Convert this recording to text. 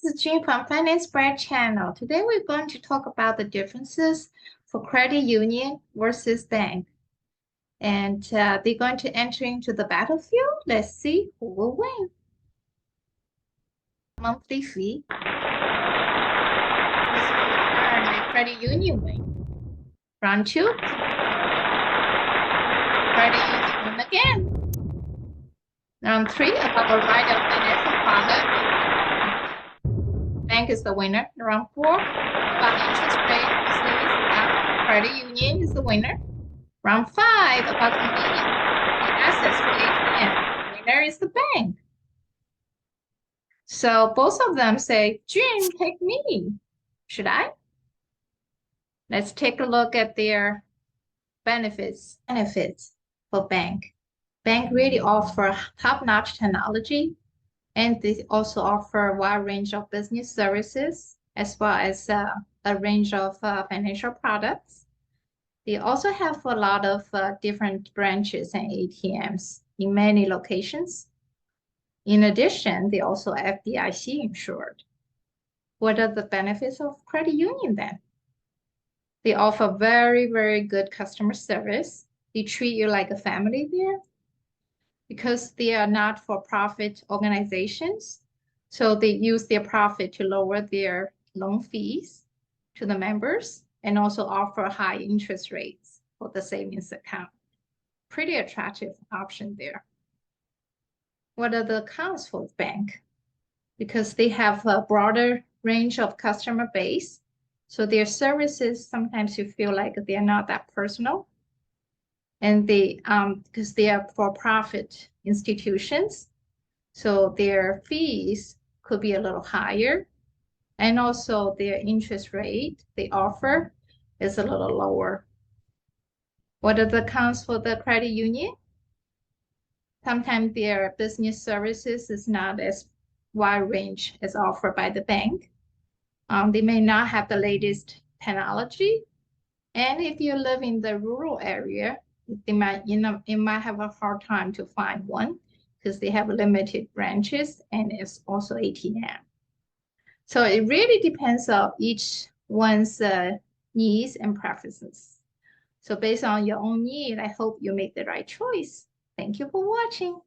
This is Jean from Finance Brand Channel. Today we're going to talk about the differences for credit union versus bank. And they're going to enter into the battlefield. Let's see who will win. Monthly fee. This will earn a credit union win. Round 2. Credit union win again. Round 3, about a right of financial product. Bank is the winner. Round 4, about interest rate. Credit union is the winner. Round 5, about convenience. The assets for ATM. Winner is the bank. So both of them say, Jim, take me. Should I? Let's take a look at their benefits for bank. Bank really offer top-notch technology, and they also offer a wide range of business services as well as a range of financial products. They also have a lot of different branches and ATMs in many locations. In addition, they also FDIC insured. What are the benefits of credit union then? They offer very, very good customer service. They treat you like a family there because they are not for-profit organizations. So they use their profit to lower their loan fees to the members and also offer high interest rates for the savings account. Pretty attractive option there. What are the cons for the bank? Because they have a broader range of customer base. So their services, sometimes you feel like they're not that personal. And they, because they are for-profit institutions, so their fees could be a little higher. And also their interest rate they offer is a little lower. What are the cons for the credit union? Sometimes their business services is not as wide range as offered by the bank. They may not have the latest technology. And if you live in the rural area, it might have a hard time to find one because they have limited branches and it's also ATM. So it really depends on each one's needs and preferences. So based on your own need, I hope you make the right choice. Thank you for watching.